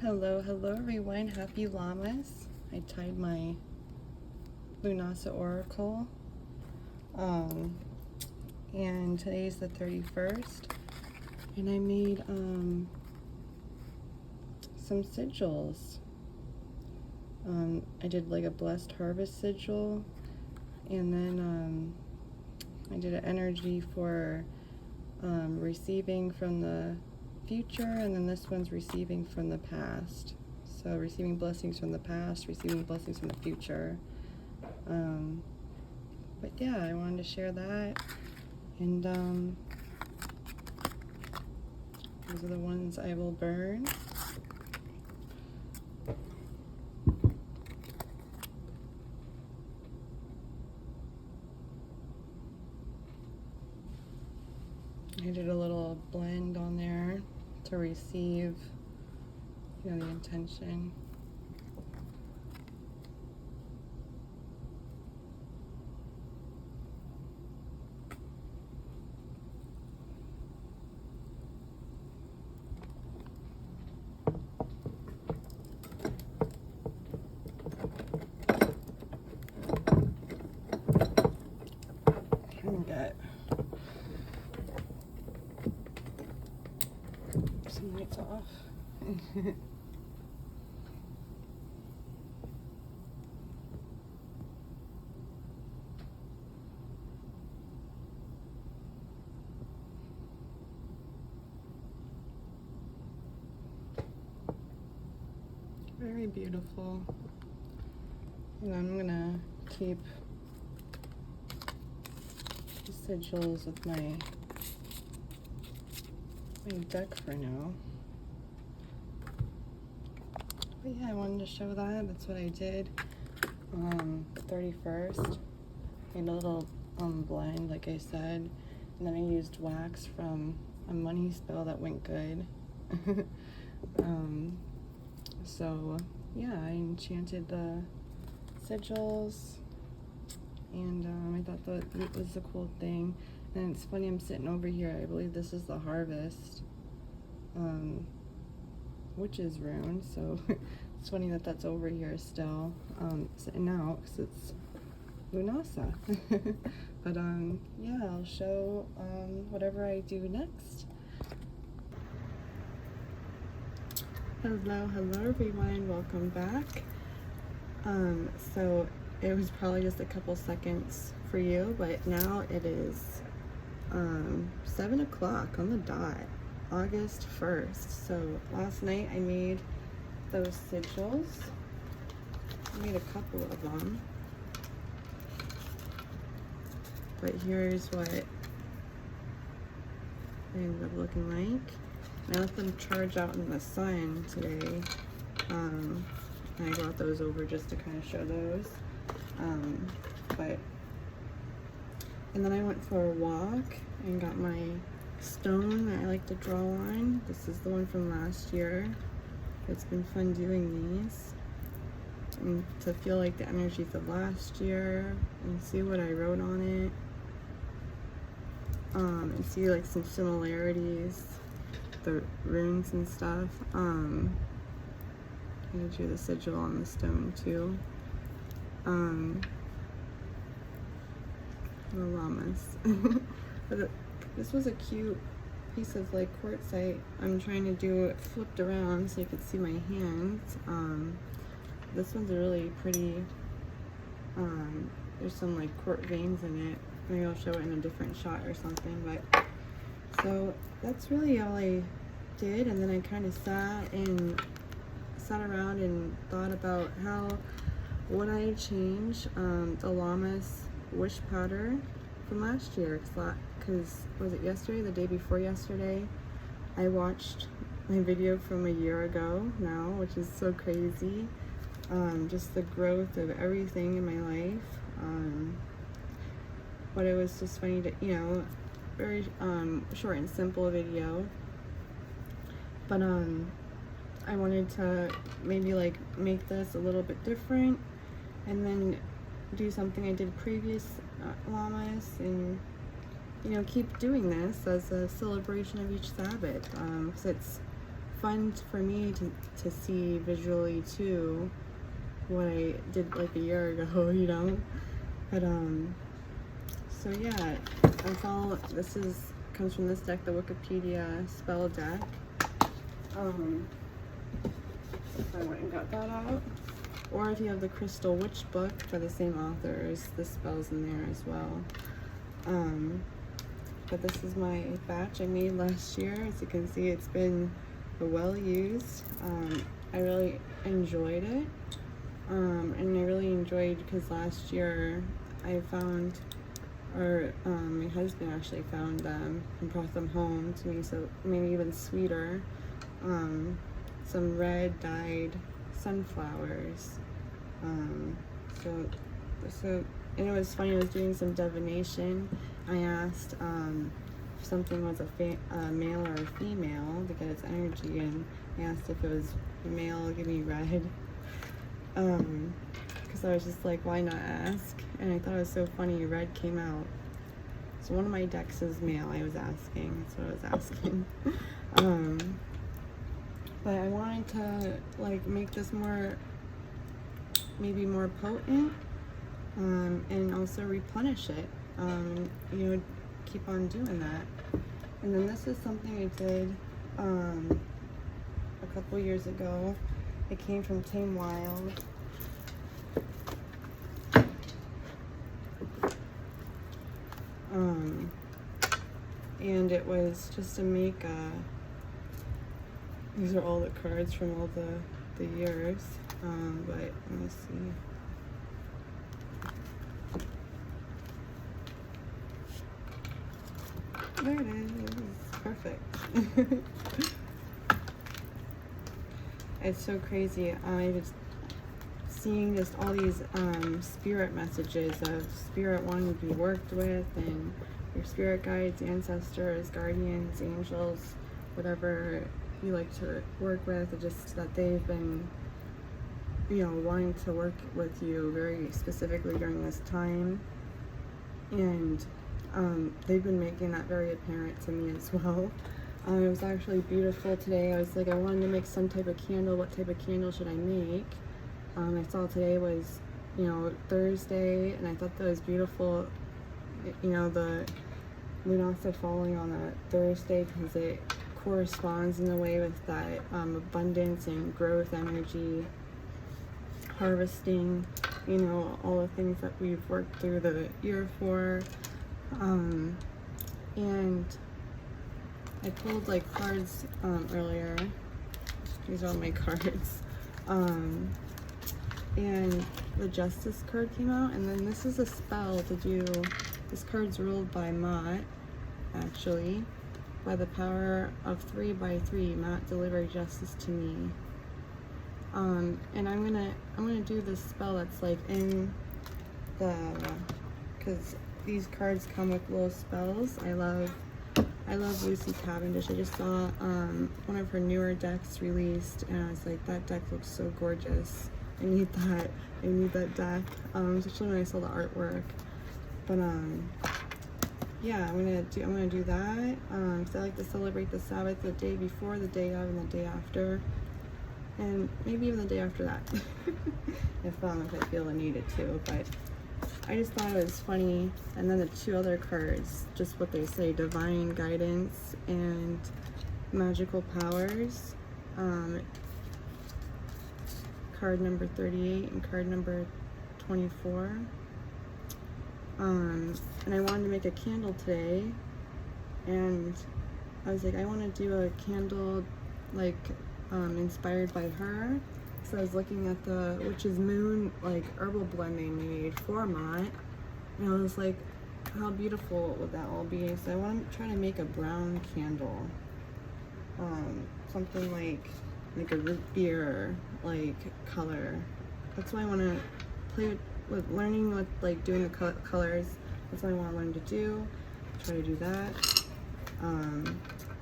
Hello everyone. Happy Lammas. I tied my Lughnasadh oracle. And today's the 31st. And I made some sigils. I did like a blessed harvest sigil, and then I did an energy for receiving from the future, and then this one's receiving from the past. So receiving blessings from the past, receiving blessings from the future. But yeah, I wanted to share that, and those are the ones I will burn. I did a little blend on there to receive, the intention. Get some lights off. Very beautiful. And I'm gonna keep the sigils with my deck for now. But yeah, I wanted to show that. That's what I did. The 31st. Made a little blend, like I said. And then I used wax from a money spell that went good. So yeah, I enchanted the sigils, and I thought that it was a cool thing. And it's funny, I'm sitting over here, I believe this is the harvest witch's rune, so it's funny that that's over here still, sitting out, because it's Lughnasadh. But yeah, I'll show whatever I do next. Hello everyone, welcome back. So it was probably just a couple seconds for you, but now it is 7 o'clock on the dot, August 1st. So last night I made those sigils. I made a couple of them, but here's what they ended up looking like. I let them charge out in the sun today, and I brought those over just to kind of show those. And then I went for a walk and got my stone that I like to draw on. This is the one from last year. It's been fun doing these, and to feel like the energies of last year and see what I wrote on it, and see like some similarities, the runes and stuff. I drew the sigil on the stone too. The llamas. But this was a cute piece of like quartzite. I'm trying to do it flipped around so you could see my hands. This one's a really pretty, there's some like quartz veins in it. Maybe I'll show it in a different shot or something. But so that's really all I did, and then I kind of sat around and thought about how would I change the Lammas wish powder from last year, because was it yesterday, the day before yesterday, I watched my video from a year ago now, which is so crazy. Just the growth of everything in my life. But it was just funny to, very short and simple video. But I wanted to maybe like make this a little bit different, and then do something I did previous Lammas, and keep doing this as a celebration of each Sabbath, because it's fun for me to see visually too what I did like a year ago, you know. But so yeah, this comes from this deck, the Wikipedia spell deck. I went and got that out. Or if you have the Crystal Witch book by the same authors, the spell's in there as well. But this is my batch I made last year. As you can see, it's been well used. I really enjoyed it. And I really enjoyed because last year I found, or my husband actually found them and brought them home to me, so maybe even sweeter. Some red dyed sunflowers. So and it was funny, I was doing some divination. I asked if something was a male or a female to get its energy, and I asked if it was male, give me red. Because I was just like, why not ask? And I thought it was so funny, red came out. So one of my decks is male, I was asking. That's what I was asking. But I wanted to like make this maybe more potent, and also replenish it. You know, keep on doing that. And then this is something I did a couple years ago. It came from Tame Wild. And it was just to make these are all the cards from all the years. But let me see. There it is. Perfect. It's so crazy. I was seeing just all these spirit messages of spirit wanting to be worked with, and your spirit guides, ancestors, guardians, angels, whatever you like to work with, just that they've been, you know, wanting to work with you very specifically during this time. And they've been making that very apparent to me as well. It was actually beautiful today. I was like, I wanted to make some type of candle. What type of candle should I make? I saw today was, you know, Thursday, and I thought that was beautiful. You know, the Lughnasadh falling on a Thursday, because it corresponds in a way with that abundance and growth energy, harvesting, you know, all the things that we've worked through the year for. And I pulled like cards earlier. These are all my cards. And the Justice card came out, and then this is a spell to do. This card's ruled by Mott, actually. By the power of 3 by 3, Mott, deliver justice to me. And I'm gonna do this spell that's like in the, because these cards come with little spells. I love Lucy Cavendish. I just saw one of her newer decks released, and I was like, that deck looks so gorgeous. I need that. I need that deck. Especially when I saw the artwork. But yeah, I'm gonna do that. So I like to celebrate the Sabbath the day before, the day of, and the day after, and maybe even the day after that, if I feel the need to. But I just thought it was funny. And then the two other cards, just what they say: divine guidance and magical powers. Card number 38 and card number 24. And I wanted to make a candle today, and I was like, I want to do a candle like inspired by her. So I was looking at the Witch's Moon like herbal blend they made for Mott, and I was like, how beautiful would that all be? So I want to try to make a brown candle, something like a root beer like color. That's why I want to play with learning with like doing the colors. That's what I want to learn to do. Try to do that.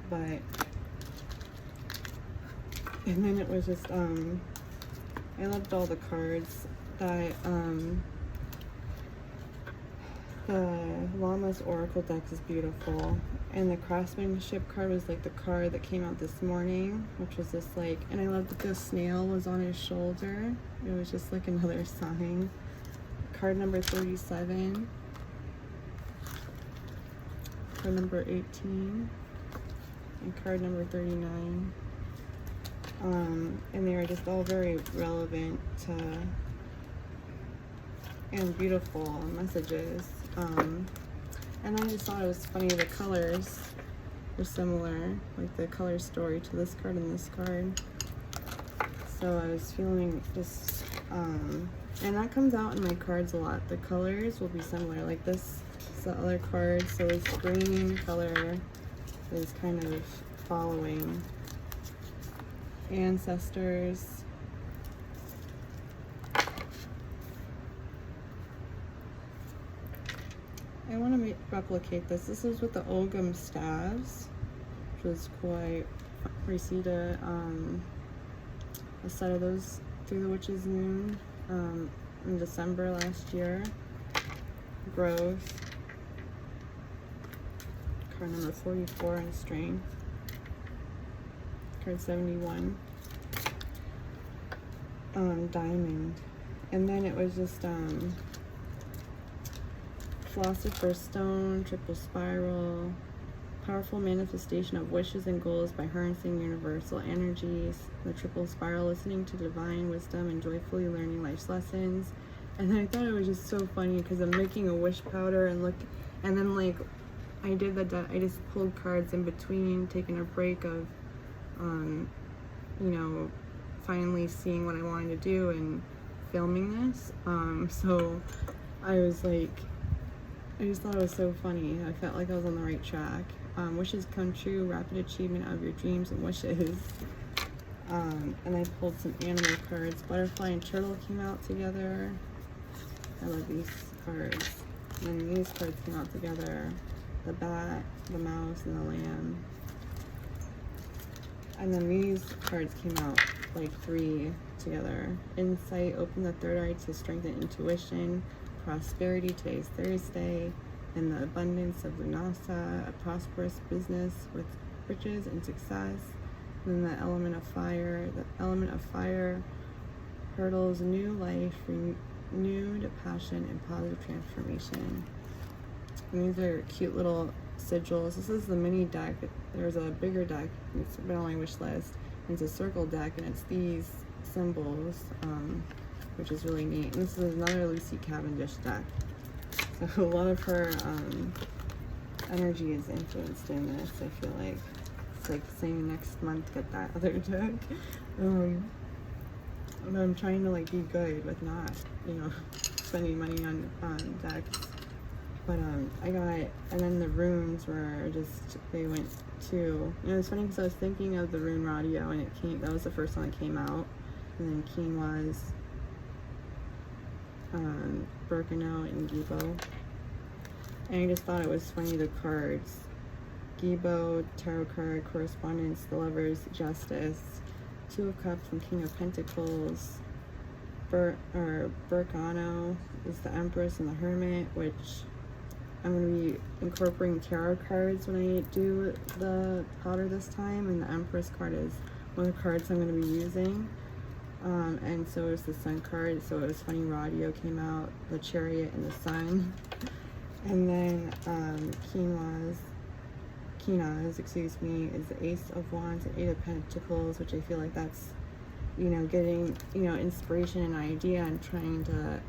But and then it was just I loved all the cards. That the Lammas Oracle deck is beautiful. And the craftsmanship card was like the card that came out this morning, which was this like, and I loved that the snail was on his shoulder. It was just like another sign. Card number 37. Card number 18. And card number 39. And they were just all very relevant to and beautiful messages. And I just thought it was funny, the colors were similar, like the color story to this card and this card. So I was feeling just, and that comes out in my cards a lot. The colors will be similar, like this is the other card. So this green color is kind of following ancestors. I want to replicate this. This is with the Ogham staves, which was cool. I received a set of those through the Witch's Moon in December last year. Growth. Card number 44 in Strength. Card 71. Diamond. And then it was just Philosopher's Stone, Triple Spiral, powerful manifestation of wishes and goals by harnessing universal energies, the Triple Spiral, listening to divine wisdom and joyfully learning life's lessons. And I thought it was just so funny because I'm making a wish powder and then like I did I just pulled cards in between, taking a break of, you know, finally seeing what I wanted to do and filming this. So I was like, I just thought it was so funny. I felt like I was on the right track. Wishes come true, rapid achievement of your dreams and wishes. And I pulled some animal cards. Butterfly and turtle came out together. I love these cards. And these cards came out together. The bat, the mouse, and the lamb. And then these cards came out like 3 together. Insight, open the third eye to strengthen intuition. Prosperity, today's Thursday, and the abundance of Lughnasadh, a prosperous business with riches and success. And then the element of fire hurdles new life, renewed passion, and positive transformation. And these are cute little sigils. This is the mini deck. There's a bigger deck. It's been on my wish list. It's a circle deck, and it's these symbols. Which is really neat. And this is another Lucy Cavendish deck. So a lot of her energy is influenced in this, I feel like. It's like saying next month get that other deck. But I'm trying to like be good with not, you know, spending money on decks. But I got, and then the runes were just, they went to, you know, it's funny because I was thinking of the rune radio and it came, that was the first one that came out. And then quinoa's, Birkenau and Gibo. And I just thought it was funny, the cards. Gibo, tarot card, correspondence, the lovers, justice, 2 of Cups and King of Pentacles. Birkenau is the Empress and the Hermit, which I'm going to be incorporating tarot cards when I do the powder this time. And the Empress card is one of the cards I'm going to be using. And so is the Sun card. So it was funny, radio came out, the Chariot and the Sun. And then quinoa's, excuse me, is the Ace of Wands and 8 of Pentacles, which I feel like that's, you know, getting, you know, inspiration and idea and trying to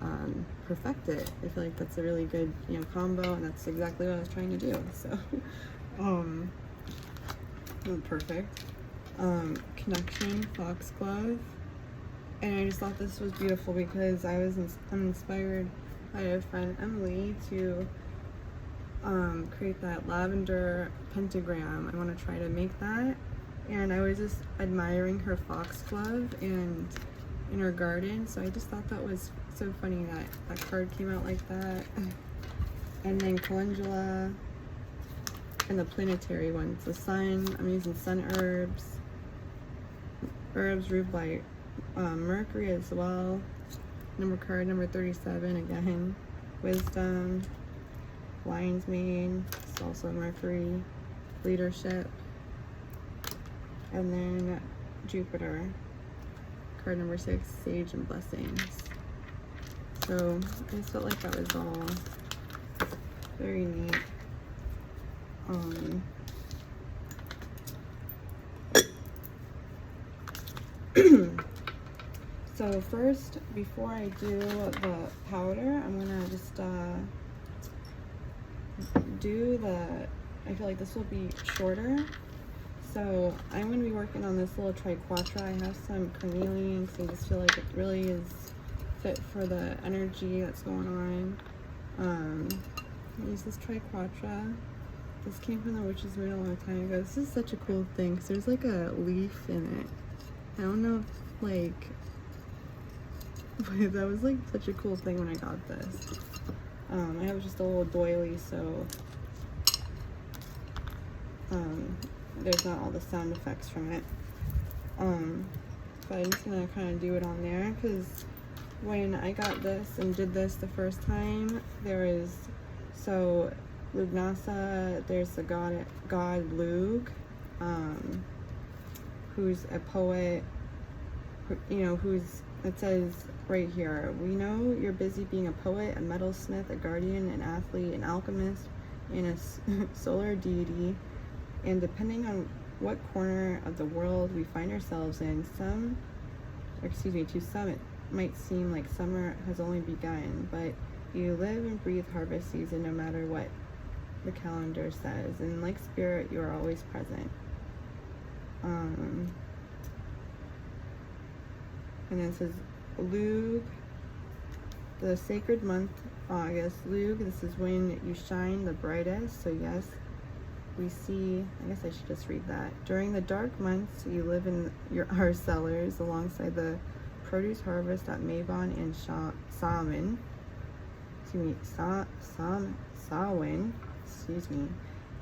perfect it. I feel like that's a really good, you know, combo, and that's exactly what I was trying to do. So perfect. Connection, foxglove. And I just thought this was beautiful because I'm inspired by a friend, Emily, to create that lavender pentagram. I want to try to make that. And I was just admiring her foxglove and in her garden. So I just thought that was so funny that that card came out like that. And then calendula and the planetary ones. The sun, I'm using sun herbs. Herbs ruled by Mercury as well. Card number 37 again. Wisdom. Lion's mane. It's also Mercury. leadership. And then Jupiter, card number 6, Sage and Blessings. So I just felt like that was all very neat. So first, before I do the powder, I'm gonna just do I feel like this will be shorter. So I'm gonna be working on this little triquetra. I have some carnelian because I just feel like it really is fit for the energy that's going on. I use this triquetra. This came from the Witch's Moon a long time ago. This is such a cool thing because there's like a leaf in it. I don't know if like that was like such a cool thing when I got this. I have just a little doily, so there's not all the sound effects from it. But I'm just gonna kind of do it on there because when I got this and did this the first time, Lughnasadh, there's the god Lugh, who's a poet, it says right here, we know you're busy being a poet, a metalsmith, a guardian, an athlete, an alchemist, and a solar deity. And depending on what corner of the world we find ourselves in, to some it might seem like summer has only begun, but you live and breathe harvest season no matter what the calendar says, and like spirit, you are always present. And then it says Lugh, the sacred month, August. Lugh, this is when you shine the brightest. So yes, we see, I guess I should just read that. During the dark months, you live in our cellars alongside the produce harvest at Mabon and Samhain.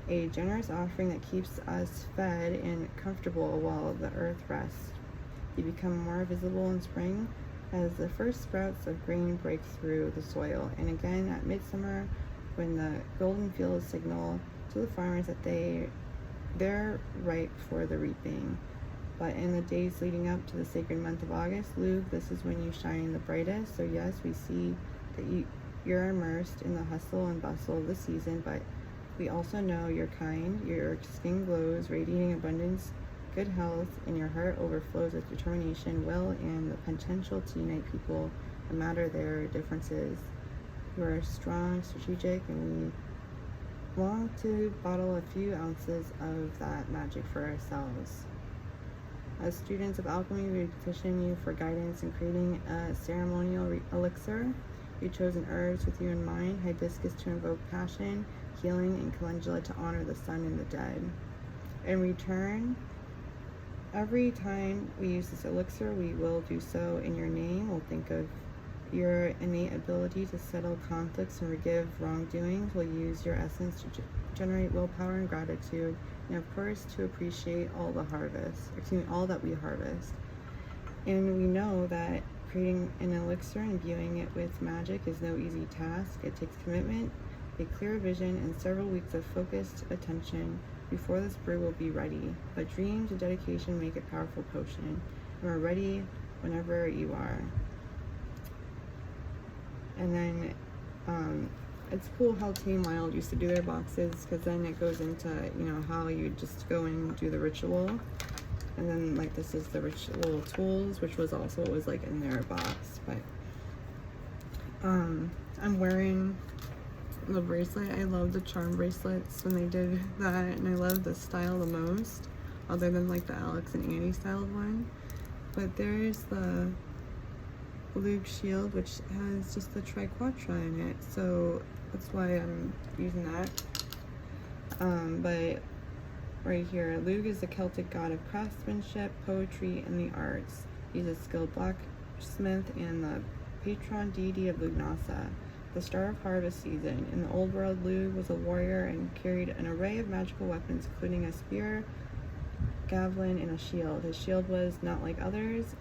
A generous offering that keeps us fed and comfortable while the earth rests. You become more visible in spring as the first sprouts of grain break through the soil, and again at midsummer when the golden fields signal to the farmers that they're ripe for the reaping. But in the days leading up to the sacred month of August, Lugh, this is when you shine the brightest. So yes, we see that you're immersed in the hustle and bustle of the season, but we also know you're kind, your skin glows, radiating abundance, good health, and your heart overflows with determination, will, and the potential to unite people no matter their differences. You are strong, strategic, and we long to bottle a few ounces of that magic for ourselves. As students of alchemy, we petition you for guidance in creating a ceremonial elixir. You've chosen herbs with you in mind, hibiscus to invoke passion, healing, and calendula to honor the sun and the dead. In return, every time we use this elixir, we will do so in your name. We'll think of your innate ability to settle conflicts and forgive wrongdoings. We'll use your essence to generate willpower and gratitude, and of course to appreciate all that we harvest. And we know that creating an elixir and imbuing it with magic is no easy task. It takes commitment, a clear vision, and several weeks of focused attention before this brew will be ready. But dreams and dedication make a powerful potion, and we're ready whenever you are. And then it's cool how Tame Wild used to do their boxes, because then it goes into how you just go and do the ritual. And then like this is the ritual tools, which was also what was like in their box. But I'm wearing the bracelet. I love the charm bracelets when they did that, and I love the style the most, other than like the Alex and Annie styled one. But there's the Lugh shield, which has just the triquetra in it, so that's why I'm using that. But right here, Lugh is the Celtic god of craftsmanship, poetry, and the arts. He's a skilled blacksmith and the patron deity of Lughnasadh, the star of harvest season. In the old world, Lugh was a warrior and carried an array of magical weapons, including a spear, javelin, and a shield. His shield was not like others,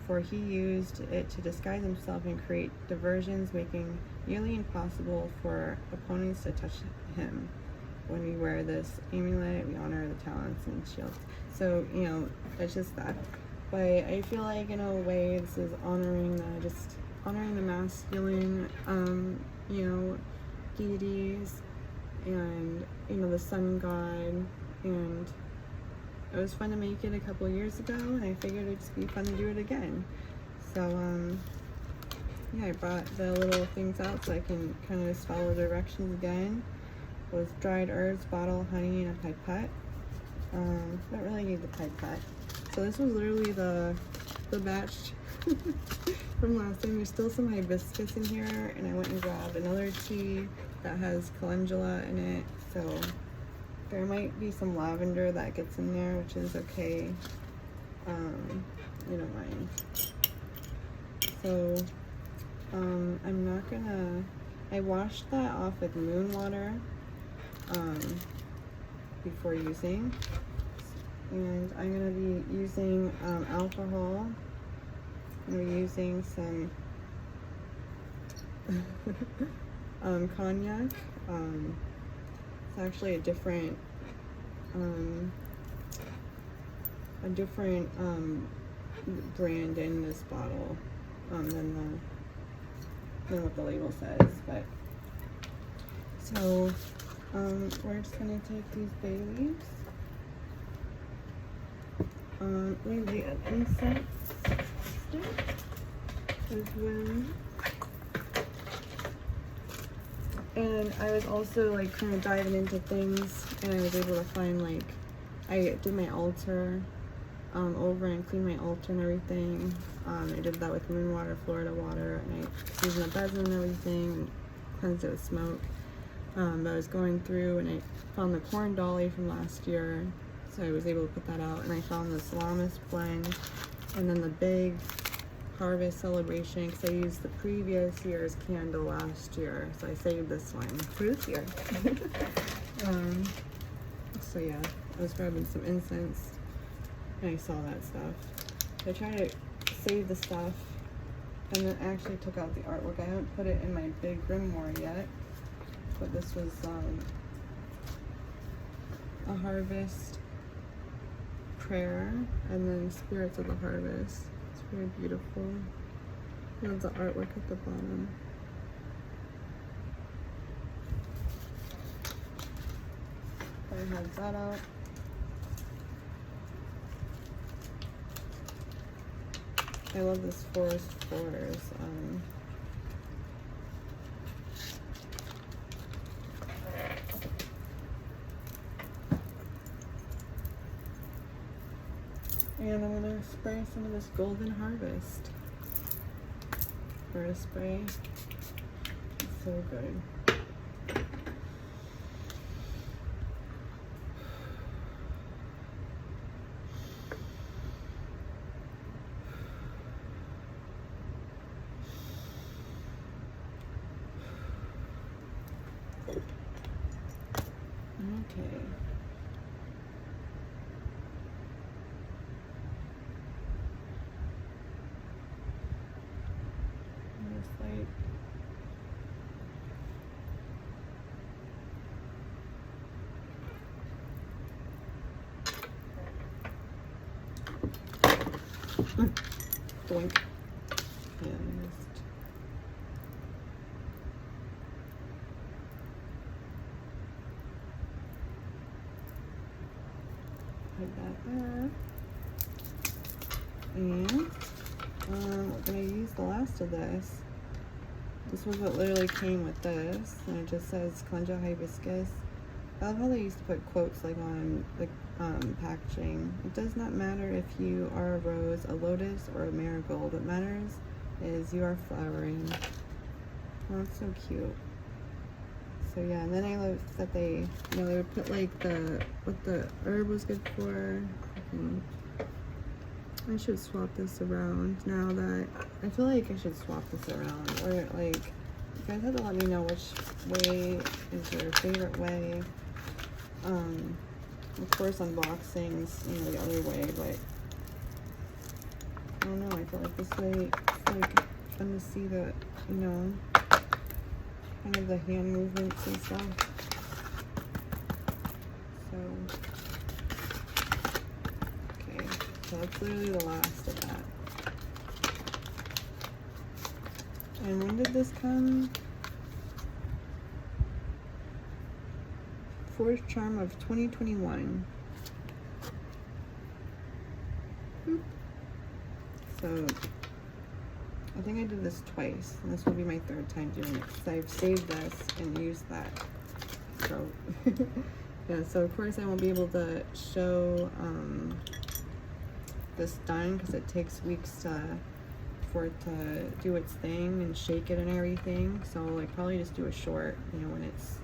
for he used it to disguise himself and create diversions, making nearly impossible for opponents to touch him. when we wear this amulet, we honor the talents and shields. So, you know, it's just that. But I feel like in a way this is honoring the masculine, you know, deities, and, you know, the sun god. And it was fun to make it a couple years ago, and I figured it'd just be fun to do it again. So, yeah, I brought the little things out so I can kind of just follow the directions again. With dried herbs, bottle, honey, and a pipette. Don't really need the pipette. So this was literally the batch from last time. There's still some hibiscus in here, and I went and grabbed another tea that has calendula in it. So there might be some lavender that gets in there, which is okay. You don't mind. So I'm not gonna. I washed that off with moon water before using, and I'm gonna be using alcohol. I'm gonna be using some cognac. It's actually a different brand in this bottle than what the label says. But so we're just gonna take these bay leaves. Maybe an incense stick as well. And I was also like kind of diving into things, and I was able to find, like, I did my altar over and cleaned my altar and everything. I did that with moon water, Florida water, and I used my bezel and everything, and cleansed it with smoke. But I was going through and I found the corn dolly from last year, so I was able to put that out. And I found this Lammas blend, and then the big harvest celebration, because I used the previous year's candle last year, so I saved this one for this year. So yeah, I was grabbing some incense, and I saw that stuff. I tried to save the stuff, and then actually took out the artwork. I haven't put it in my big grimoire yet, but this was a harvest prayer, and then spirits of the harvest. It's very beautiful. There's the artwork at the bottom. I have that out. I love this forest floors. And I'm gonna spray some of this golden harvest for a spray. It's so good. Okay. Just like doink. And just put that there. And we're gonna use the last of this. This was what literally came with this, and it just says Conja hibiscus. I love how they used to put quotes like on the packaging. It does not matter if you are a rose, a lotus, or a marigold. What matters is you are flowering. Oh, it's so cute. So yeah, and then I love that they, you know, they would put like what the herb was good for. I should swap this around now that I feel like I should swap this around, or like, you guys have to let me know which way is your favorite way. Of course, unboxings, you know, the other way, but I don't know. I feel like this way it's like fun to see the, you know, kind of the hand movements and stuff. So that's literally the last of that. And when did this come? Fourth charm of 2021. So I think I did this twice, and this will be my third time doing it because I've saved this and used that. So yeah, so of course I won't be able to show this done because it takes weeks for it to do its thing and shake it and everything. So I'll like probably just do a short, you know, when it's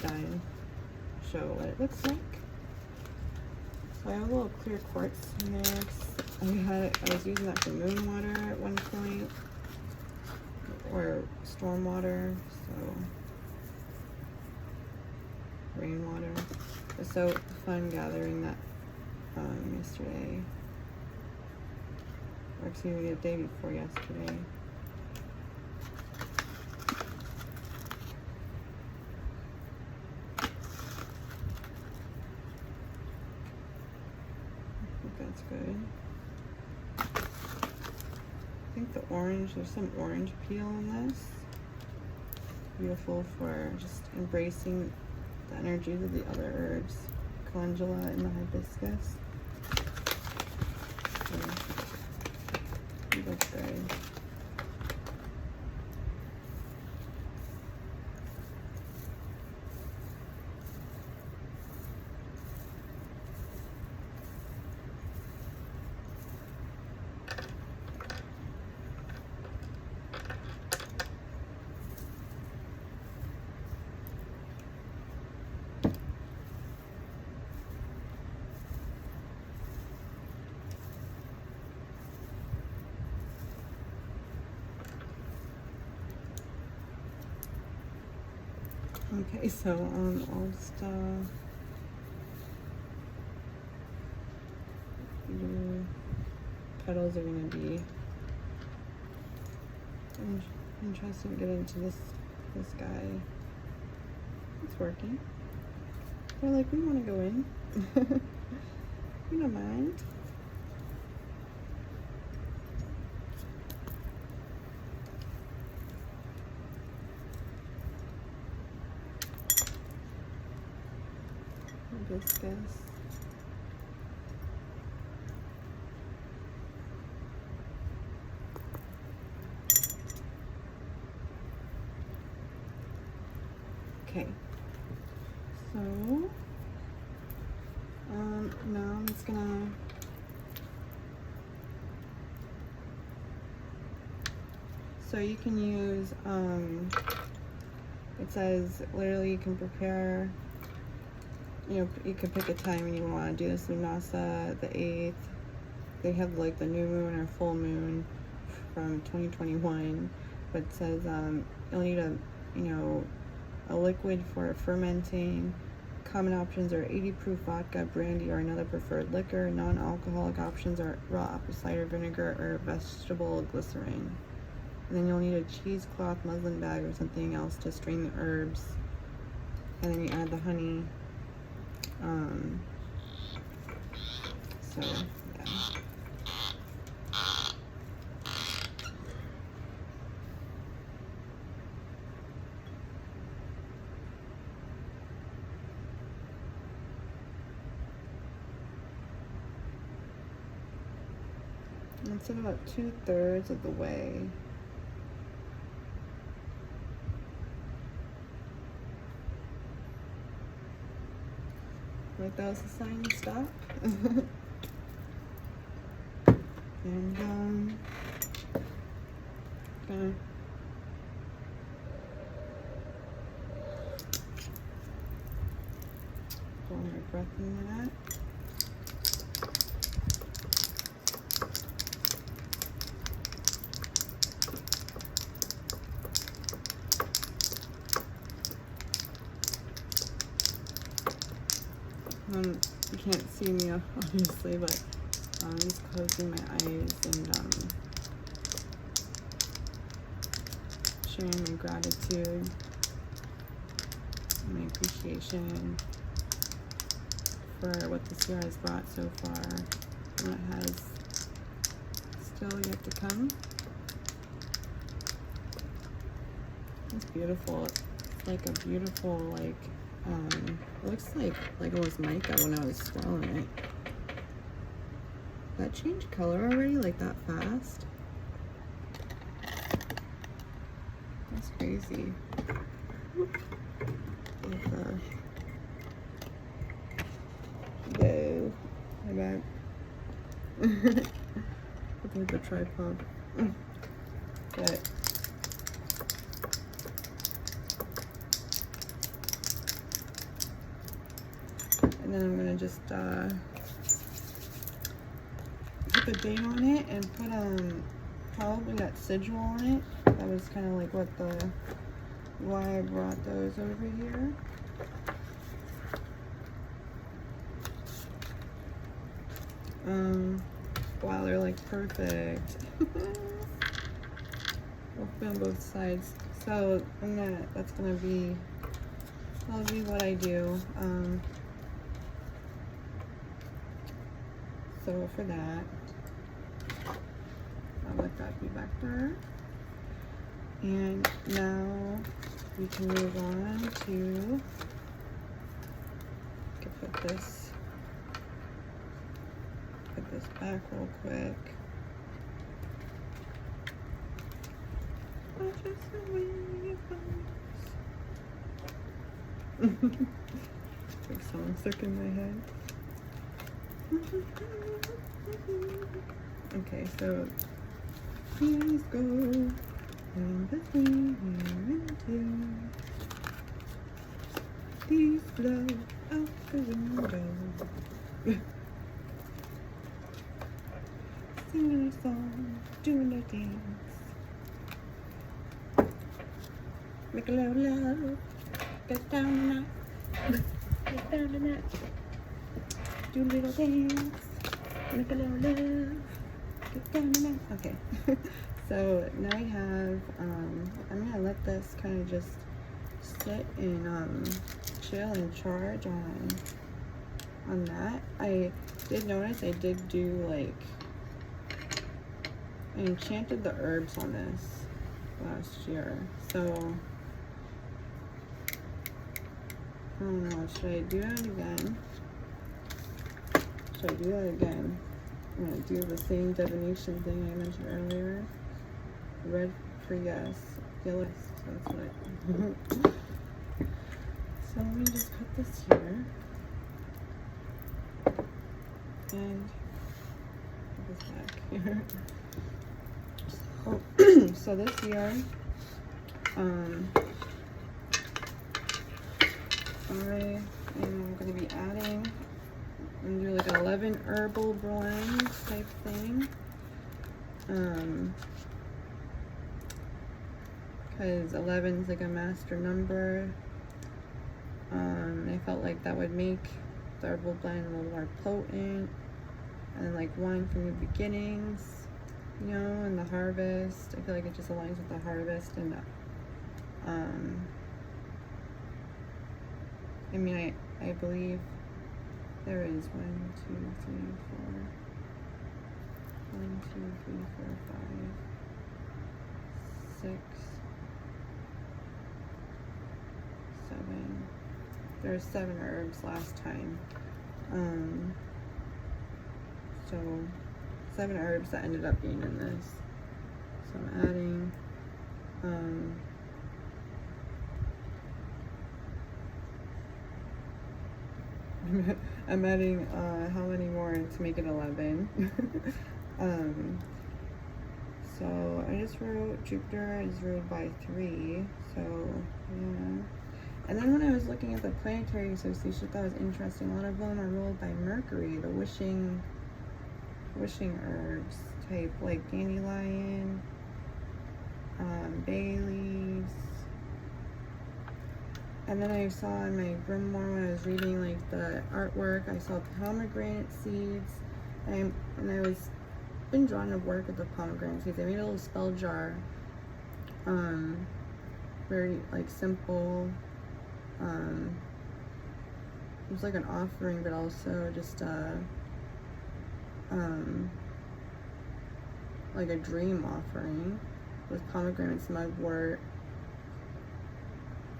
done, show what it looks like. So I have a little clear quartz in there. I was using that for moon water at one point, or storm water, so rainwater. It was so fun gathering that yesterday, or excuse me, the day before yesterday. That's good. I think the orange, there's some orange peel in this. Beautiful for just embracing the energies of the other herbs, calendula and the hibiscus. So, that's good. Okay, so I'll just petals are gonna be interesting to get into this guy. It's working. They're like, we want to go in. We don't mind. Hibiscus. Okay, so now I'm just gonna you can use it says literally you can prepare, you know, you can pick a time when you want to do this. Lughnasadh, the 8th, they have like the new moon or full moon from 2021, but it says you'll need a liquid for fermenting. Common options are 80 proof vodka, brandy, or another preferred liquor. Non-alcoholic options are raw apple cider vinegar or vegetable glycerin. And then you'll need a cheesecloth muslin bag or something else to strain the herbs. And then you add the honey. So, yeah. It's about 2/3 of the way. Like that was a sign to stop. And gonna blow my breath into that. You can't see me obviously, but I'm just closing my eyes and sharing my gratitude, my appreciation for what this year has brought so far, and what has still yet to come. It's beautiful. It's like a beautiful, like, it looks like almost mica when I was swirling it. That changed color already, like that fast? That's crazy. Whoa, my bad. With the tripod. But and then I'm gonna just put the date on it and put probably that sigil on it. That was kind of like why I brought those over here. Wow, they're like perfect. We'll put on both sides. So that'll be what I do. So for that, I'll let that be back there. And now we can move on to, I can put this back real quick. Big song stuck in my head. Okay, so please go and between here and here. Please blow out the window. Singing a song, doing a dance. Make a little love, get down tonight. Get down tonight. Do a little dance, make a little love, get down tonight. Okay, so now I have, I'm gonna let this kind of just sit and chill and charge on that. I did notice I did do like, I enchanted the herbs on this last year, so I don't know, should I do that again? Should I do that again? I'm gonna do the same divination thing I mentioned earlier. Red for yes, yellow, so that's what So let me just put this here. And put this back here. So this year, I am going to be adding, I'm going to do like an 11 herbal blend type thing. Because 11 is like a master number. I felt like that would make the herbal blend a little more potent. And like 1 for new beginnings, you know, and the harvest. I feel like it just aligns with the harvest and I mean, I believe there is 1, 2, 3, 4, 1, 2, 3, 4, 5, 6, 7. There's 7 herbs last time. So 7 herbs that ended up being in this. So I'm adding I'm adding how many more to make it 11. So I just wrote Jupiter is ruled by 3, so yeah. And then when I was looking at the planetary association, that was interesting. A lot of them are ruled by Mercury, the wishing herbs type, like dandelion, bay leaves. And then I saw in my grimoire when I was reading like the artwork, I saw pomegranate seeds, and I was been drawn to work with the pomegranate seeds. I made a little spell jar, very like simple, It's like an offering, but also just like a dream offering with pomegranates, mugwort,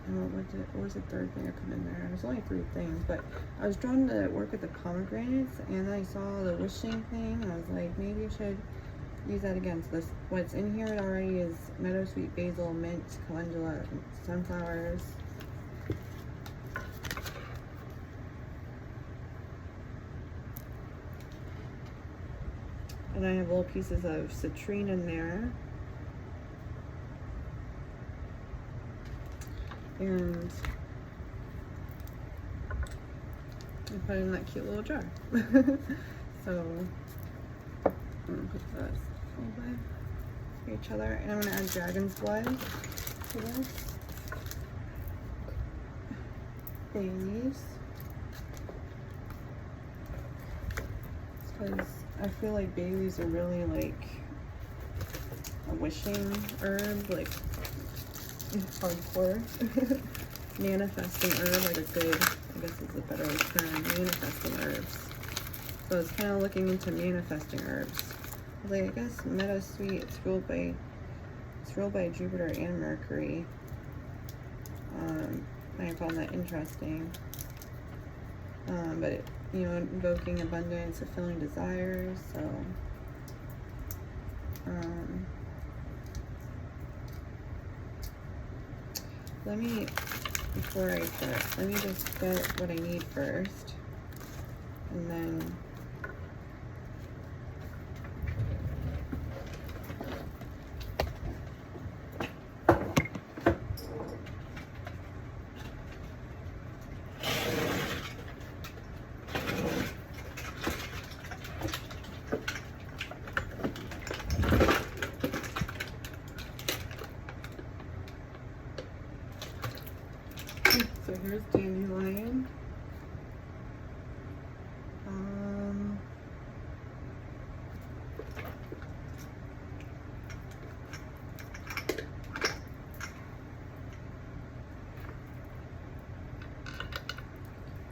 and what was the third thing I put in there? There's only 3 things, but I was drawn to work with the pomegranates, and then I saw the wishing thing, and I was like, maybe you should use that again. So this, what's in here already is meadowsweet, basil, mint, calendula, sunflowers. And I have little pieces of citrine in there. And I put it in that cute little jar. So I'm gonna put this over for each other, and I'm gonna add dragon's blood to this. Bay leaves, because I feel like bay leaves are really like a wishing herb, like hardcore. Manifesting herb, like a good, I guess is a better term, manifesting herbs. So I was kind of looking into manifesting herbs. Like, I guess meadowsweet, it's ruled by Jupiter and Mercury. I found that interesting. But you know, invoking abundance, fulfilling desires. So before I start, let me just get what I need first, and then so here's dandelion.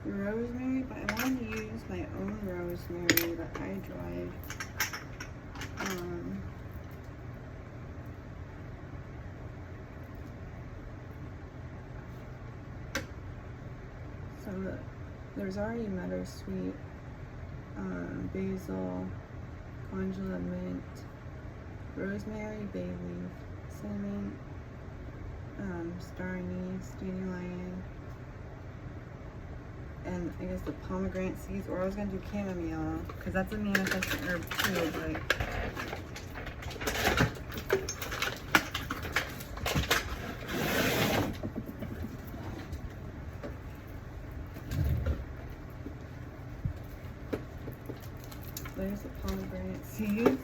Rosemary, but I want to use my own rosemary that I dried. So there's already meadowsweet, basil, calendula, mint, rosemary, bay leaf, cinnamon, star anise, dandelion, and I guess the pomegranate seeds, or I was gonna do chamomile, because that's a manifesting herb too, but there's the pomegranate seeds.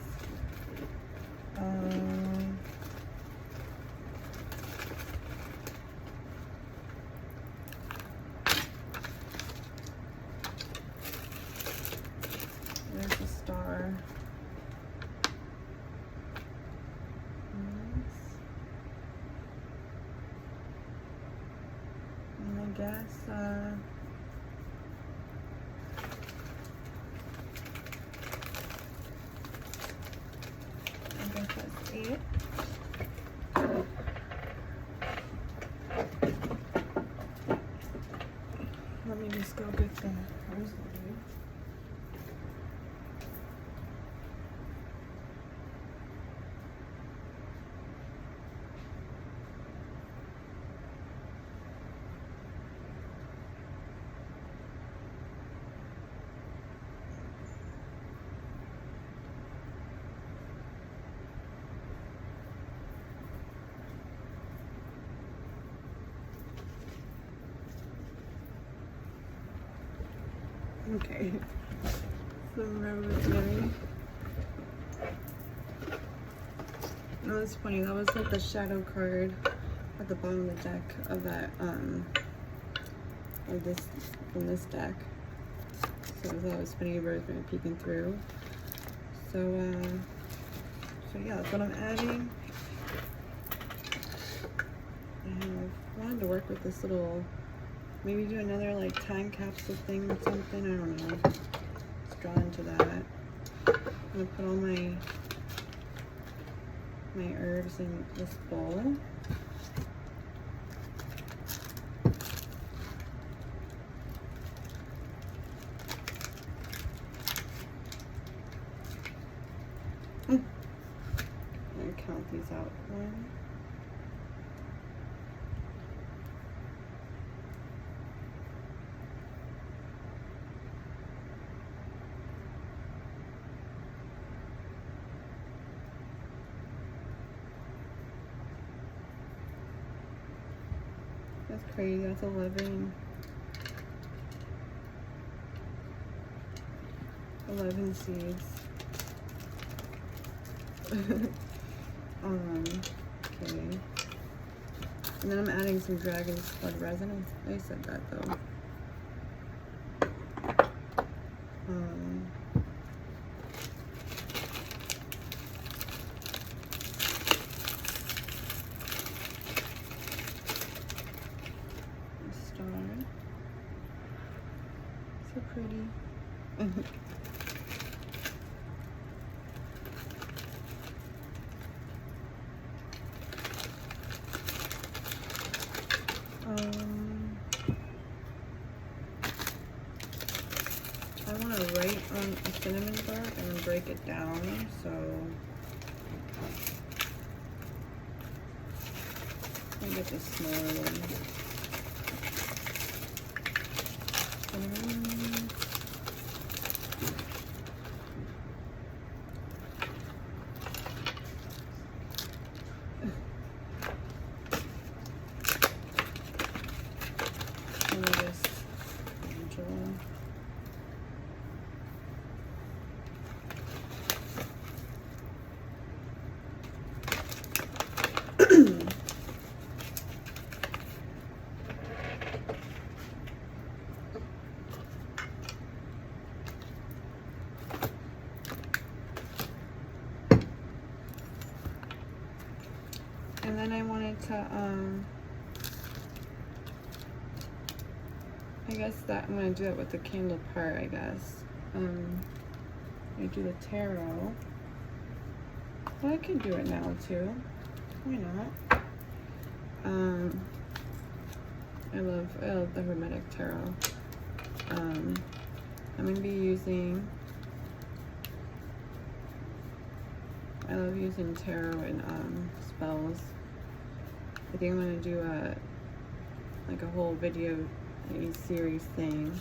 There's the star. And I guess that's it. Let me just go get the rosemary. Okay, some rosemary. No, that's funny. That was like the shadow card at the bottom of the deck of that of this from this deck. So I thought it was funny, rosemary peeking through. So yeah, that's what I'm adding. I wanted to work with this little maybe do another like time capsule thing or something. I don't know. Just drawn to that. I'm gonna put all my herbs in this bowl. I'm gonna count these out. 1, that's crazy. That's 11 seeds. Okay. And then I'm adding some dragon's blood resin. I said that though. Star. So pretty. I want to write on a cinnamon bark and then break it down, so let me get the smaller one. Cinnamon. And then I wanted to, I guess that I'm going to do it with the candle part, I guess. I do the tarot. Well, I could do it now too. Why not? I love the Hermetic Tarot. I'm going to be using, I love using tarot and spells. I think I'm going to do a whole video series thing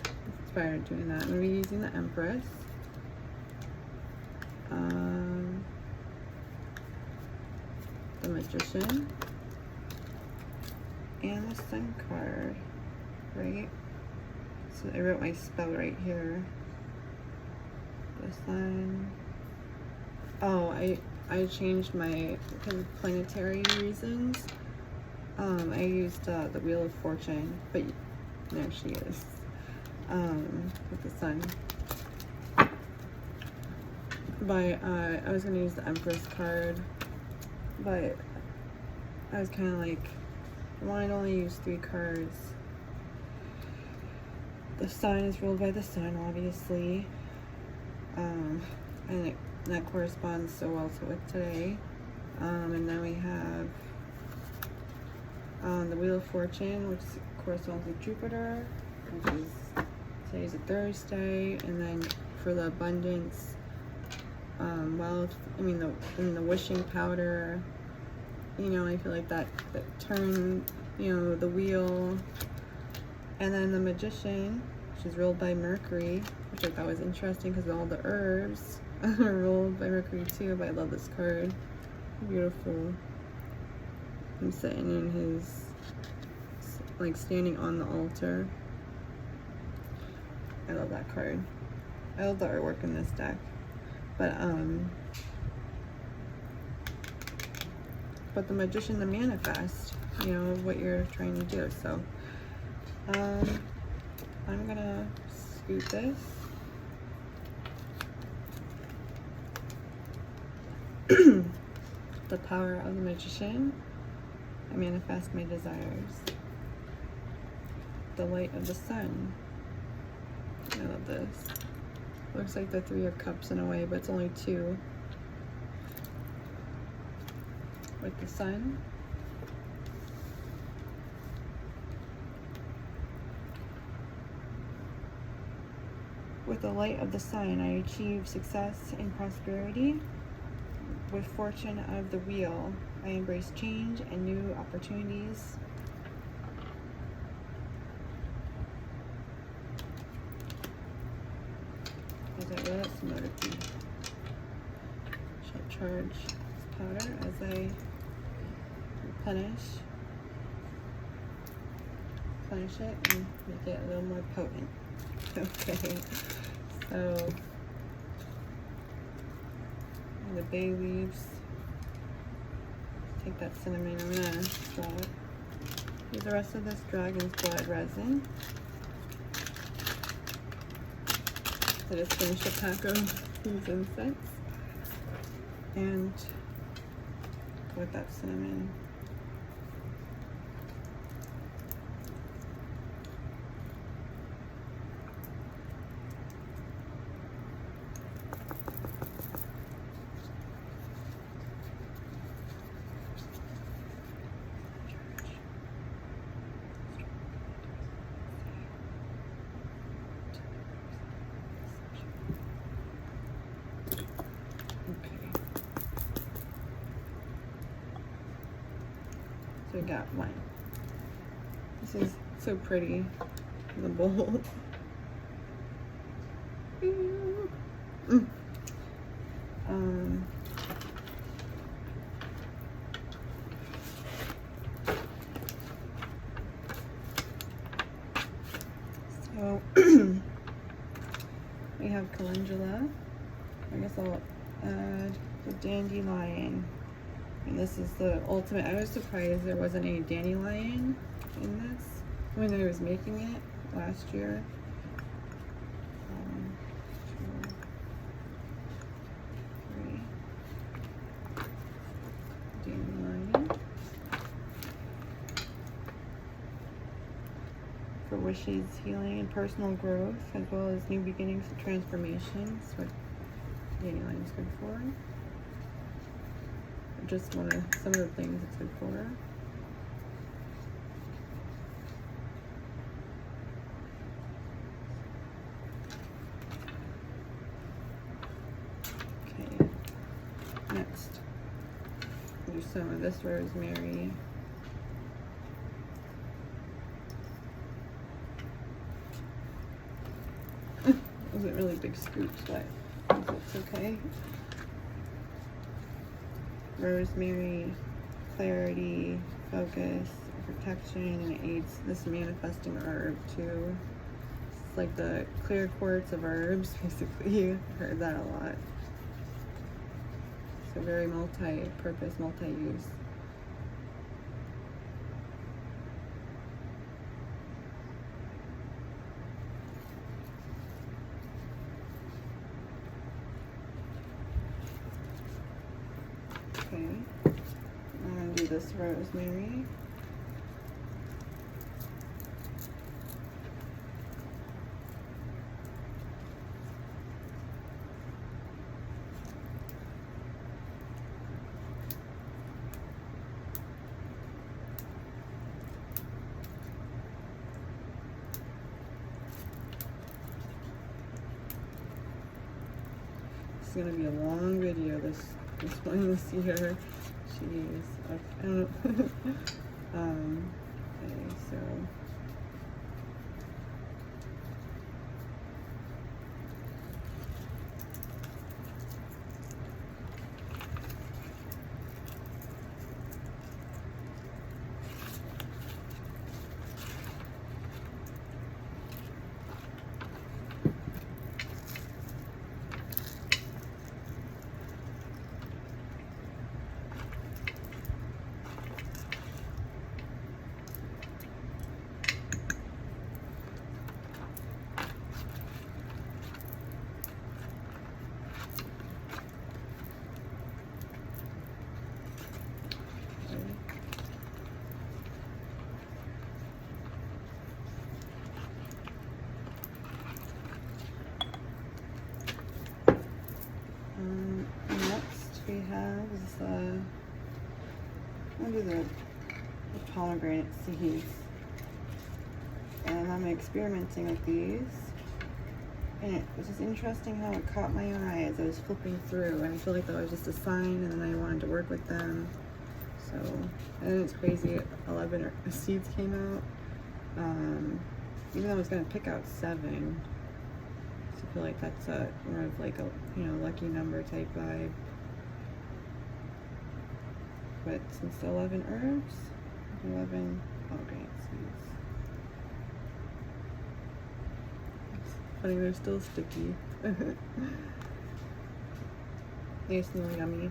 inspired doing that. I'm going to be using the Empress. The Magician. And the Sun card. Right? So I wrote my spell right here. The Sun. Oh, I changed my, because of planetary reasons. I used the Wheel of Fortune, but there she is, with the Sun. But I was gonna use the Empress card, but I was kind of like, I wanted to only use 3 cards. The Sun is ruled by the Sun, obviously, and that corresponds so well to it today. And then we have the Wheel of Fortune, which corresponds with Jupiter, which is, today's a Thursday. And then for the abundance, wealth, the wishing powder, I feel like that turn, the wheel. And then the Magician, which is ruled by Mercury, which I thought was interesting because all the herbs are ruled by Mercury too. But I love this card. Beautiful. I'm sitting in his, like, standing on the altar. I love that card. I love the artwork in this deck. But the Magician, the manifest, what you're trying to do. So I'm gonna scoot this. The power of the Magician. I manifest my desires. the light of the sun. I love this. Looks like the Three of Cups in a way, but it's only two. With the sun. With the light of the sun, I achieve success and prosperity. With fortune of the wheel, I embrace change and new opportunities. Shall charge this powder as I replenish it and make it a little more potent. Okay, so the bay leaves. Take that cinnamon. I'm gonna use the rest of this dragon's blood resin. I just finished a pack of these incense, and with that cinnamon. So we got one. This is so pretty in the bowl. So we have calendula. I guess I'll add the dandelion. And this is the ultimate. I was surprised there wasn't any dandelion in this when I was making it last year. Dandelion. For wishes, healing, and personal growth, as well as new beginnings and transformations. What dandelion is good for. Just some of the things it's good for. Okay, next, do some of this rosemary. Those are really big scoops, but it's okay. Rosemary, clarity, focus, protection, and it aids this manifesting herb too. It's like the clear quartz of herbs, basically. I've heard that a lot. So very multi-purpose, multi-use. Okay, I'm gonna do this rosemary. It's gonna be a long video, this one this year. Jeez, I don't know. Okay, so we have is what are the pomegranate seeds. And I'm experimenting with these. And it was just interesting how it caught my eye as I was flipping through. And I feel like that was just a sign, and then I wanted to work with them. So, and then it's crazy, 11 seeds came out. Even though I was going to pick out 7. So I feel like that's more of like a, you know, lucky number type vibe. But since the 11 herbs, 11 pomegranate seeds. Funny, they're still sticky. They smell yummy.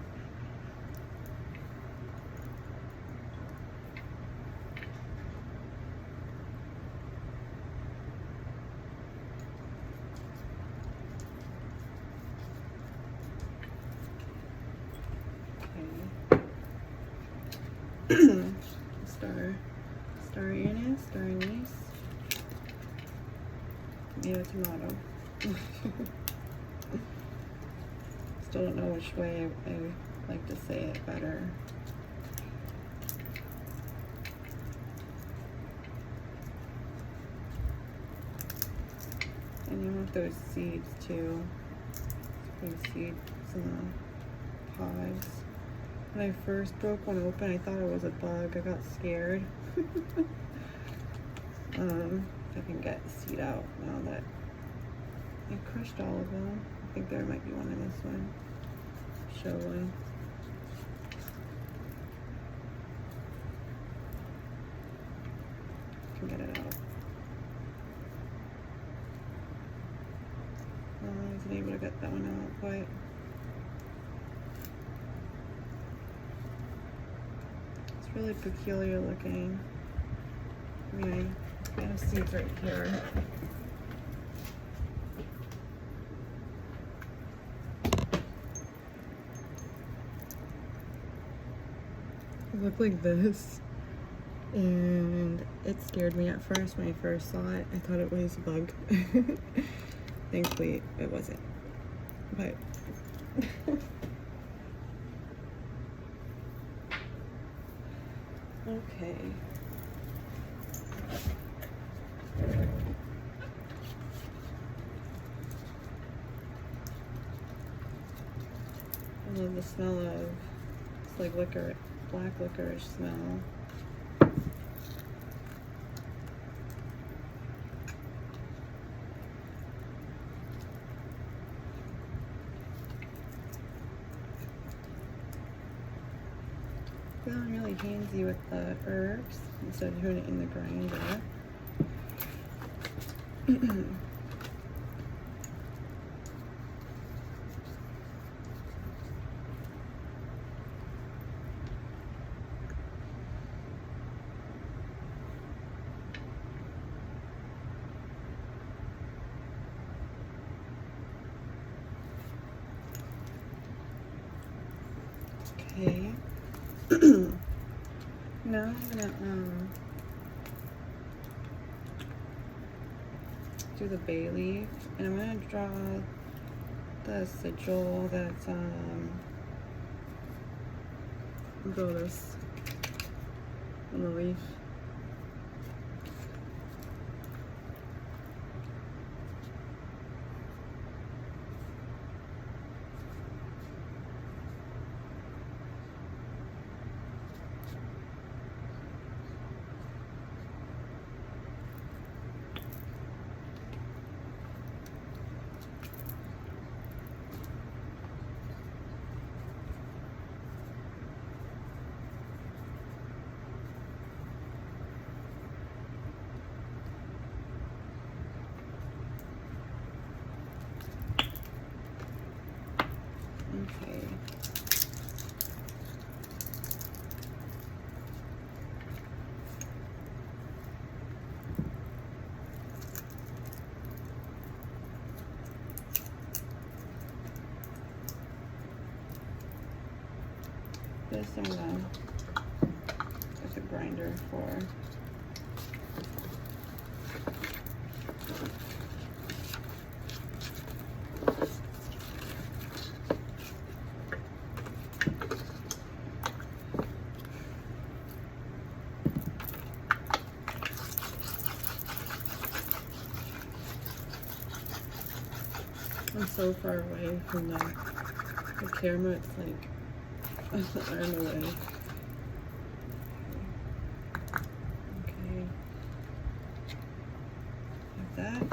Okay. Star anise, star anise. Tomato, tomato. Still don't know which way I like to say it better. And you want those seeds too. Those seeds in the pods. When I first broke one open, I thought it was a bug. I got scared. If I can get the seed out now that I crushed all of them. I think there might be one in this one. Show one. Can get it out. I wasn't able to get that one out, but it's really peculiar looking. I mean, I have seeds right here. It looked like this, and it scared me at first when I first saw it. I thought it was a bug. Thankfully, it wasn't. But okay. I love the smell of, it's like liquor, black licorice smell. Feeling really handsy with the herbs instead of doing it in the grinder. Okay. Now I'm gonna do the bay leaf, and I'm gonna draw the sigil that's draw this on the leaf. Okay. This I'm gonna use a grinder for. so far away from the camera, it's like an arm away. Okay. Like that.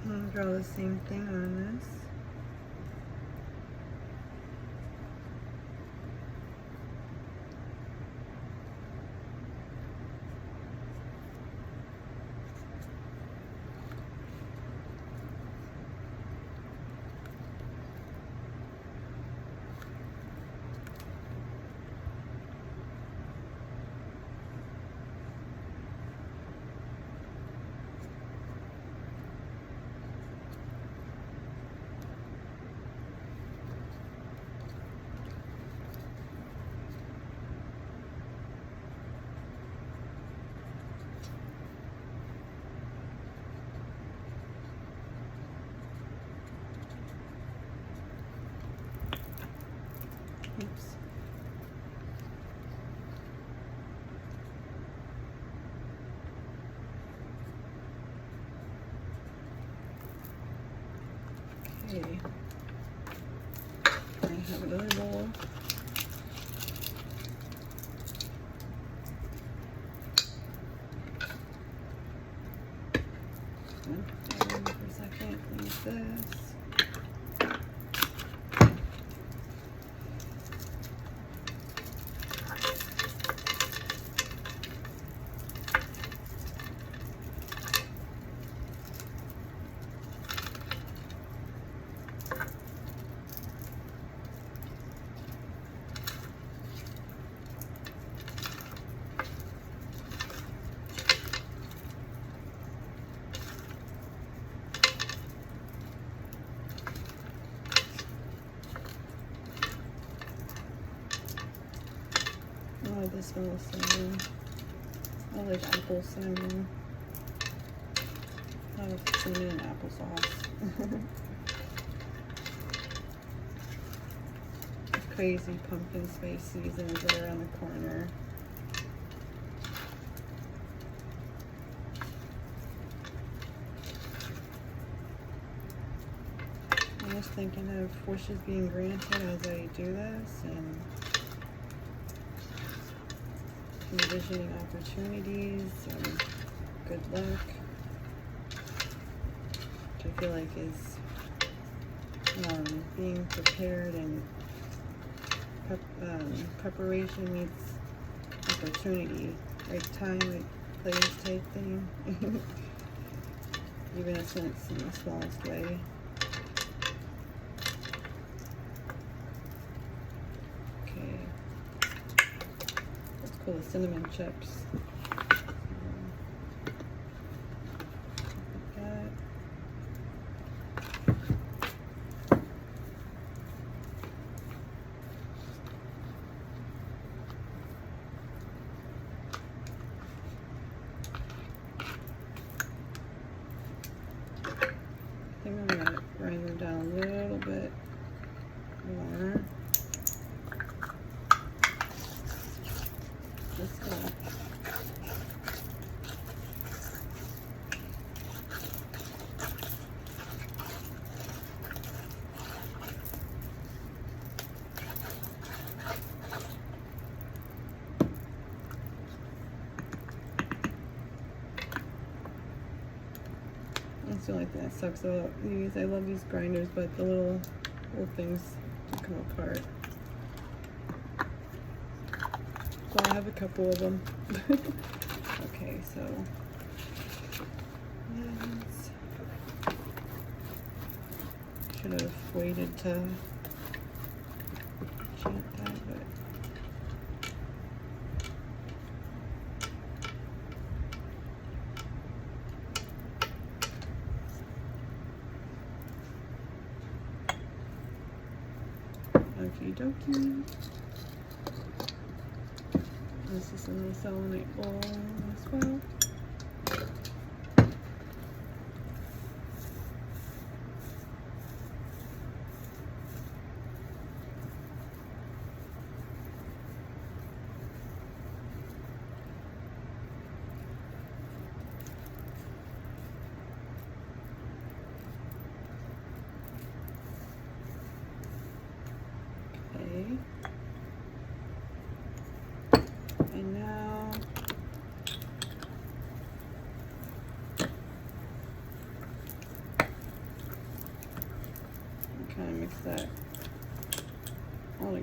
I'm gonna draw the same thing on this. Oops. Okay. I have another bowl. For a second, use this. Oh, this smells cinnamon. I like apple cinnamon. I have cinnamon and applesauce. Crazy pumpkin spice season is right around the corner. I'm just thinking of wishes being granted as I do this, and envisioning opportunities and good luck, which I feel like is being prepared, and preparation meets opportunity, right time, right place type thing. Even if it's in the smallest way. The cinnamon chips. Like that. I think I'm going to grind them down a little bit more. This stuff. That's the only thing that sucks about these. I love these grinders, but the little things come apart. So I have a couple of them. Okay, so yes. Should have waited to chant that, but okie dokie. This is in the selenite bowl as well.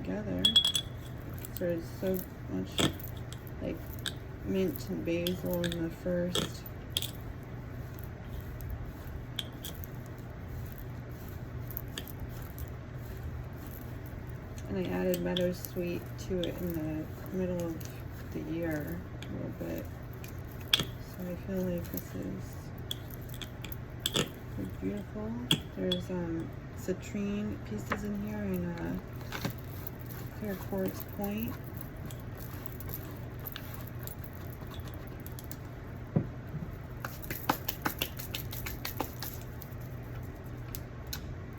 together. So there's so much like mint and basil in the first. And I added meadowsweet to it in the middle of the year a little bit. So I feel like this is beautiful. There's citrine pieces in here and clear quartz point.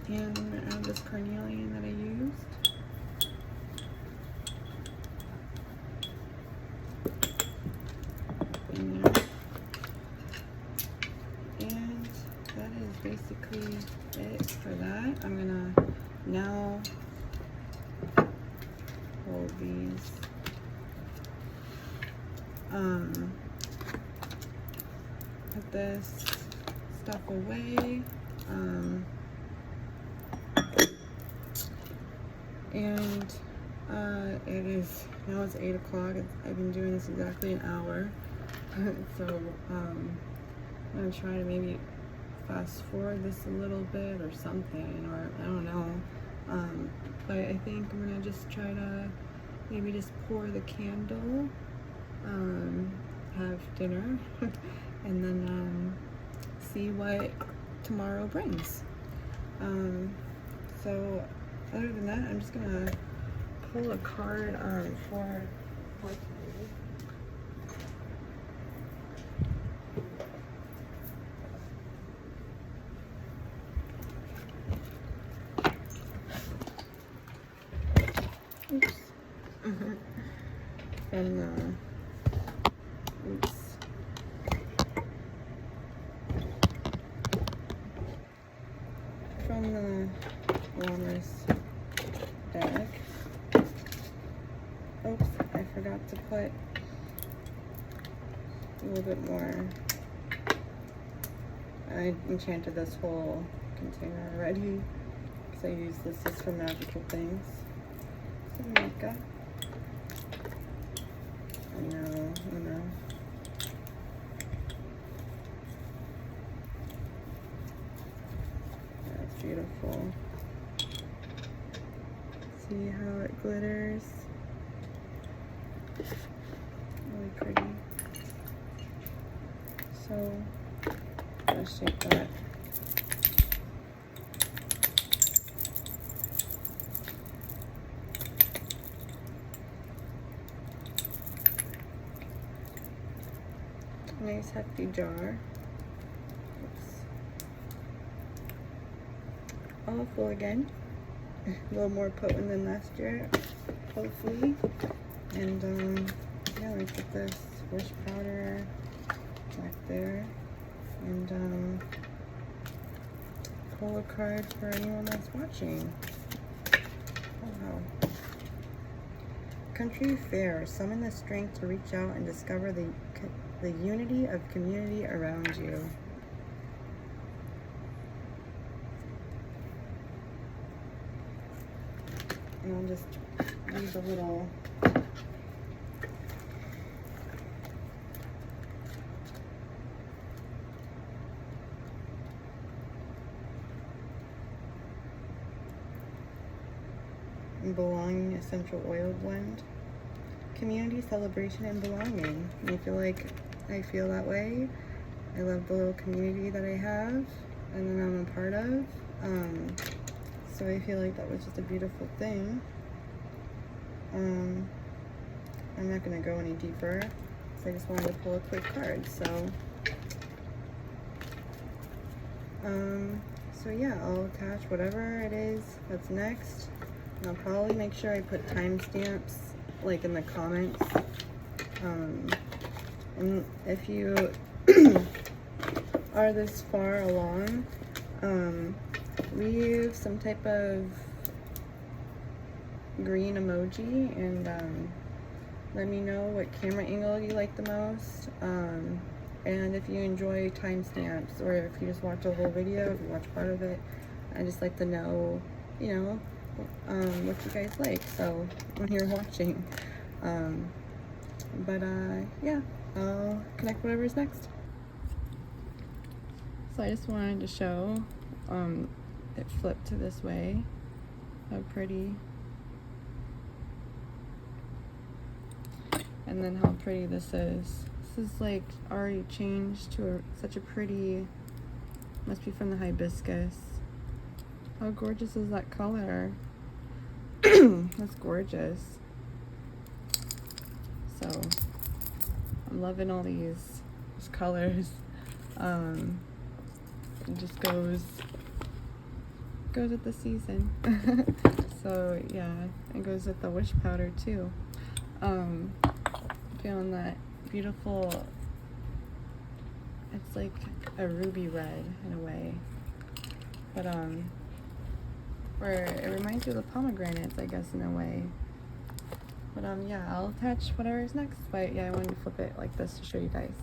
And I'm gonna add this carnelian that I used. In there. And that is basically it for that. I'm gonna now hold these. Put this stuff away. And it is now it's 8 o'clock. I've been doing this exactly an hour. So I'm gonna try to maybe fast forward this a little bit or something, or I don't know. But I think I'm gonna just try to maybe just pour the candle, have dinner, and then see what tomorrow brings. So other than that, I'm just gonna pull a card for today. Oops. And oops. From the Lammas deck. Oops, I forgot to put a little bit more. I enchanted this whole container already because I use this just for magical things. Some makeup. I know. That's beautiful. See how it glitters? Really pretty. So, let's shake that. Nice hefty jar. Oops. All full again. A little more potent than last year, hopefully. And yeah, let me put this wish powder back there. And pull a card for anyone that's watching. Oh wow. Country Fair. Summon the strength to reach out and discover the unity of community around you. And I'll just use a little belonging essential oil blend. Community, celebration, and belonging. I feel that way. I love the little community that I have and that I'm a part of. So I feel like that was just a beautiful thing. I'm not going to go any deeper because I just wanted to pull a quick card. So yeah, I'll attach whatever it is that's next. And I'll probably make sure I put timestamps like in the comments. And if you are this far along, leave some type of green emoji and let me know what camera angle you like the most. And if you enjoy timestamps, or if you just watch a whole video, if you watch part of it, I just like to know, you know, what you guys like, so when you're watching. But yeah, I'll connect whatever's next. So I just wanted to show it flipped to this way. How pretty. And then how pretty this is. This is like already changed to such a pretty, must be from the hibiscus. How gorgeous is that color? That's gorgeous. So I'm loving all these colors. It just goes with the season. So yeah, it goes with the wish powder too. Feeling that beautiful, it's like a ruby red in a way, but where it reminds you of the pomegranates, I guess, in a way. But yeah, I'll attach whatever is next. But yeah, I wanted to flip it like this to show you guys.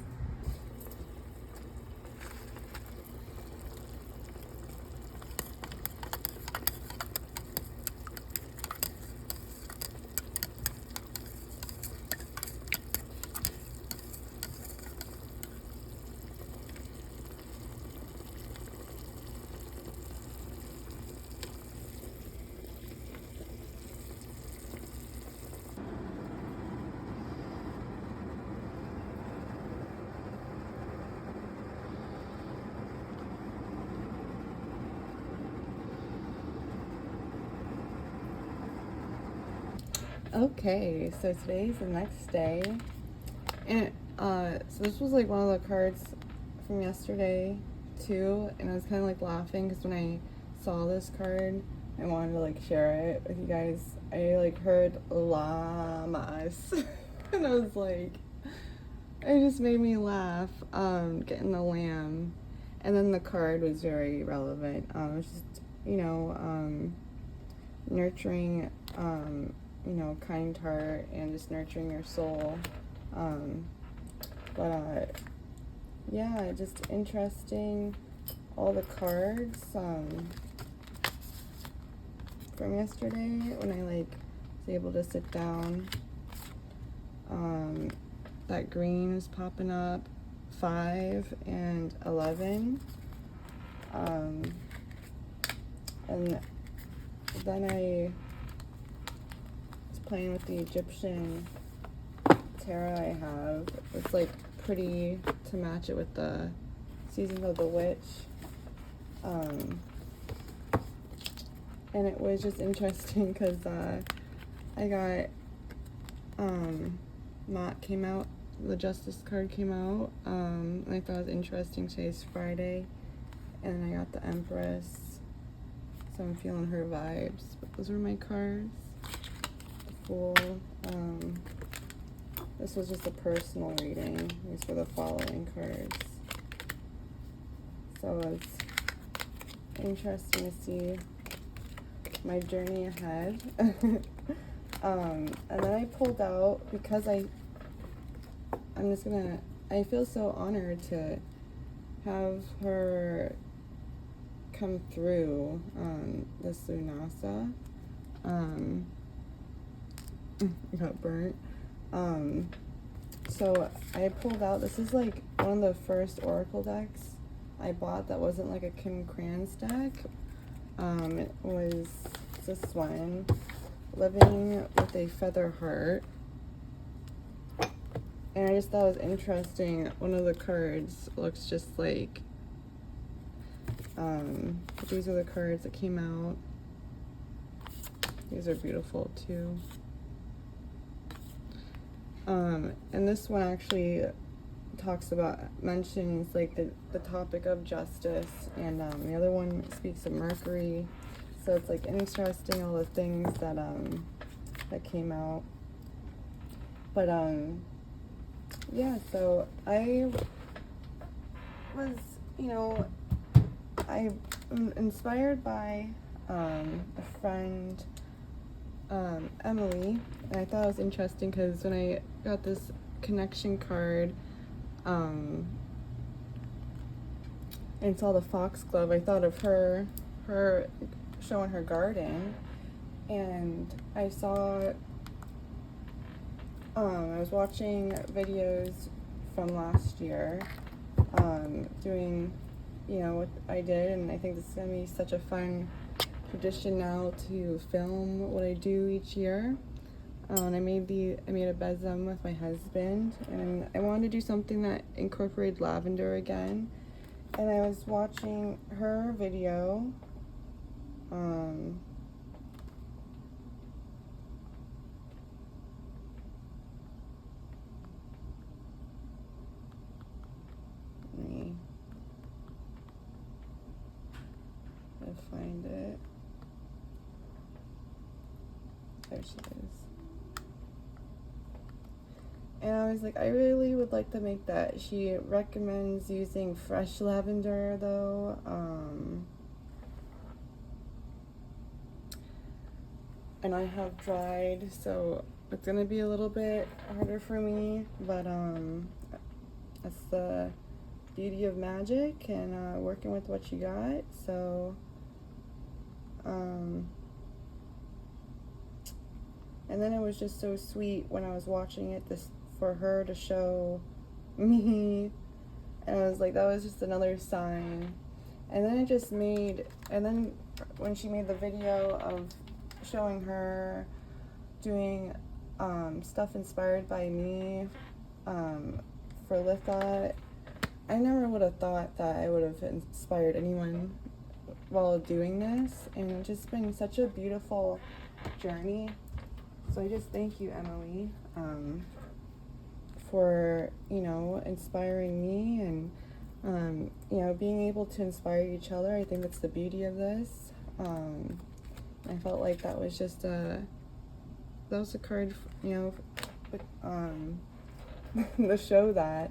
Okay, so today's the next day, and so this was like one of the cards from yesterday too, and I was kind of like laughing because when I saw this card, I wanted to like share it with you guys. I like heard Lammas, and I was like, it just made me laugh. Getting the lamb, and then the card was very relevant. It was just, you know, nurturing, you know, kind heart and just nurturing your soul. Yeah, just interesting. All the cards from yesterday when I like was able to sit down. That green was popping up, 5 and 11. And then I was playing with the Egyptian tarot I have. It's like pretty to match it with the Season of the Witch. And it was just interesting because I got Mott came out, the Justice card came out, and I thought it was interesting. Today's Friday, and then I got the Empress, so I'm feeling her vibes. But those were my cards. The Fool. This was just a personal reading. These were the following cards. So it's interesting to see my journey ahead. And then I pulled out, because I feel so honored to have her come through, this Lughnasadh. Got burnt. So I pulled out, this is like one of the first oracle decks I bought that wasn't like a Kim Kranz deck. It was this one, Living with a Feather Heart. And I just thought it was interesting. One of the cards looks just like, these are the cards that came out. These are beautiful too. And this one actually mentions like the topic of justice, and the other one speaks of Mercury. So it's like interesting, all the things that that came out. But yeah, so I was, you know, I'm inspired by a friend, Emily, and I thought it was interesting because when I got this connection card and saw the foxglove, I thought of her showing her garden, and I saw, I was watching videos from last year, doing, you know, what I did, and I think this is going to be such a fun tradition now to film what I do each year. And I made a besom with my husband, and I wanted to do something that incorporated lavender again. And I was watching her video, let me find it. There she is. And I was like, I really would like to make that. She recommends using fresh lavender though. And I have dried, so it's gonna be a little bit harder for me, but that's the beauty of magic and working with what you got. So and then it was just so sweet when I was watching it, this for her to show me, and I was like, that was just another sign. And then it just made, and then when she made the video of showing her doing stuff inspired by me for Lughnasadh, I never would have thought that I would have inspired anyone while doing this, and it's just been such a beautiful journey. So I just thank you, Emily, for, you know, inspiring me and, you know, being able to inspire each other. I think that's the beauty of this. I felt like that was just a card, you know, to show that.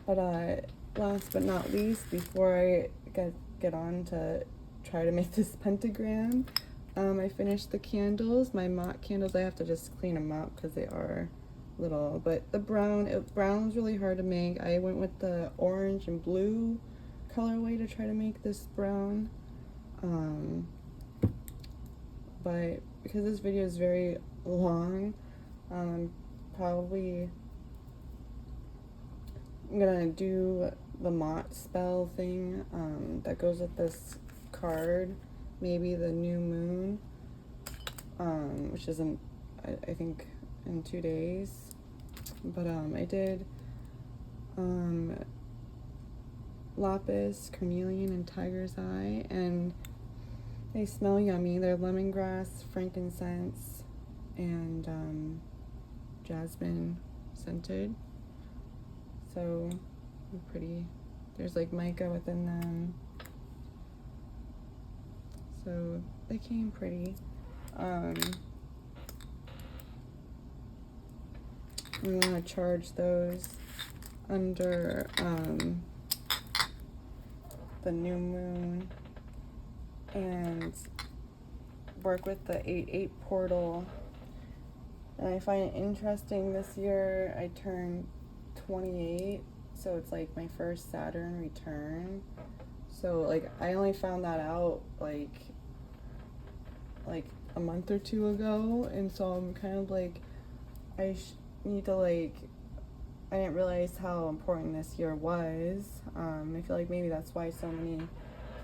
But last but not least, before I get on to try to make this pentagram, I finished the candles. My mock candles, I have to just clean them up because they are little. But the brown was really hard to make. I went with the orange and blue colorway to try to make this brown. But because this video is very long, I'm gonna do the Mott spell thing that goes with this card, maybe the new moon, which is I think in 2 days. But I did lapis, carnelian, and tiger's eye, and they smell yummy. They're lemongrass, frankincense, and jasmine scented. So pretty. There's like mica within them. So they came pretty. I'm gonna charge those under the new moon and work with the 8/8 portal. And I find it interesting, this year I turned 28, so it's like my first Saturn return. So like I only found that out like a month or two ago, and so I'm kind of like, I need to I didn't realize how important this year was. I feel like maybe that's why so many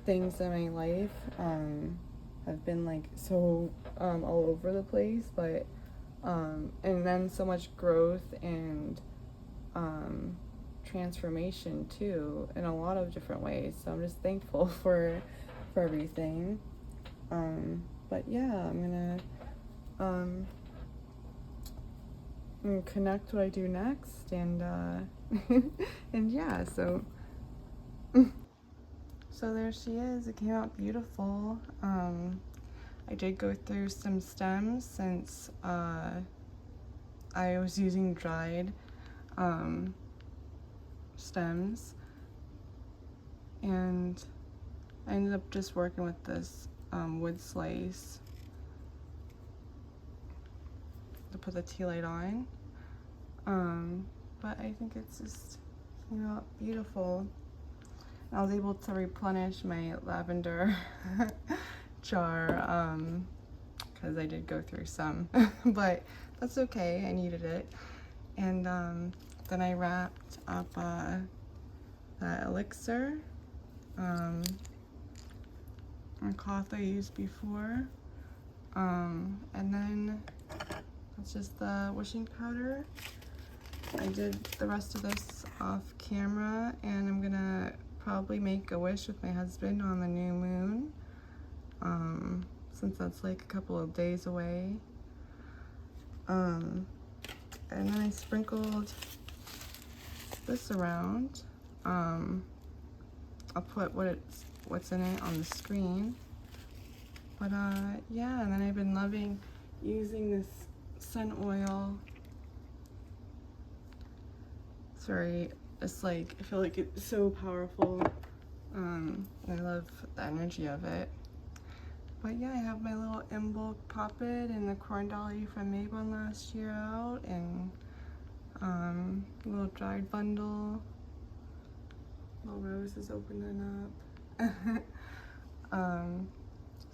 things in my life have been like so all over the place, but and then so much growth and transformation too in a lot of different ways. So I'm just thankful for everything. But yeah, I'm gonna connect what I do next, and and yeah, so there she is. It came out beautiful. I did go through some stems since I was using dried stems, and I ended up just working with this wood slice to put the tea light on. But I think it's just came out beautiful. I was able to replenish my lavender jar because I did go through some, but that's okay, I needed it. And then I wrapped up that elixir, a cloth I used before, and then that's just the wishing powder. I did the rest of this off camera, and I'm gonna probably make a wish with my husband on the new moon, since that's like a couple of days away. And then I sprinkled this around. I'll put what's in it on the screen. But yeah, and then I've been loving using this sun oil. Sorry, it's like, I feel like it's so powerful. I love the energy of it. But yeah, I have my little in bulk poppet and the corn dolly from Mabon last year out, and a little dried bundle. Little Rose is opening up.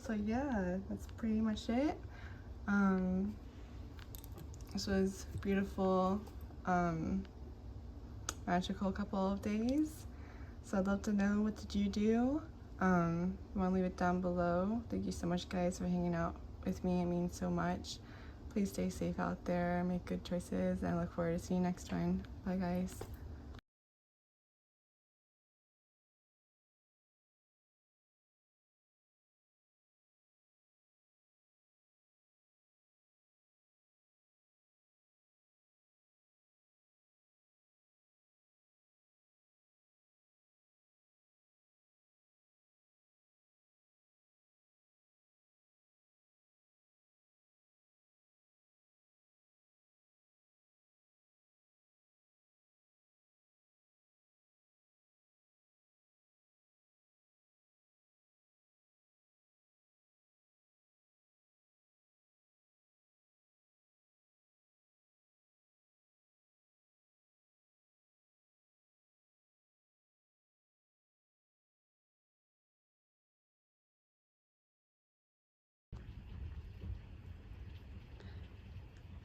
So yeah, that's pretty much it. This was beautiful, magical couple of days. So I'd love to know, what did you do? You want to leave it down below. Thank you so much, guys, for hanging out with me. It means so much. Please stay safe out there, make good choices, and I look forward to seeing you next time. Bye, guys.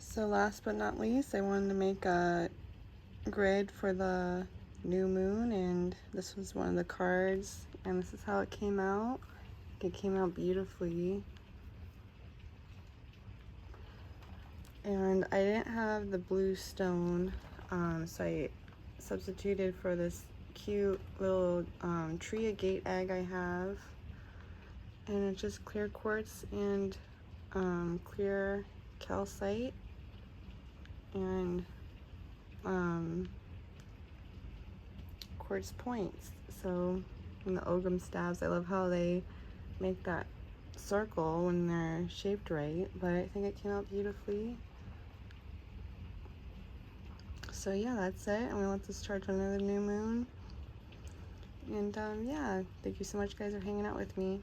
So last but not least, I wanted to make a grid for the new moon, and this was one of the cards, and this is how it came out. It came out beautifully. And I didn't have the blue stone, so I substituted for this cute little tree agate egg I have, and it's just clear quartz and clear calcite and quartz points. So in the Ogham stabs, I love how they make that circle when they're shaped right, but I think it came out beautifully. So yeah, that's it. I'm gonna let this charge on another new moon. And yeah, thank you so much, guys, for hanging out with me.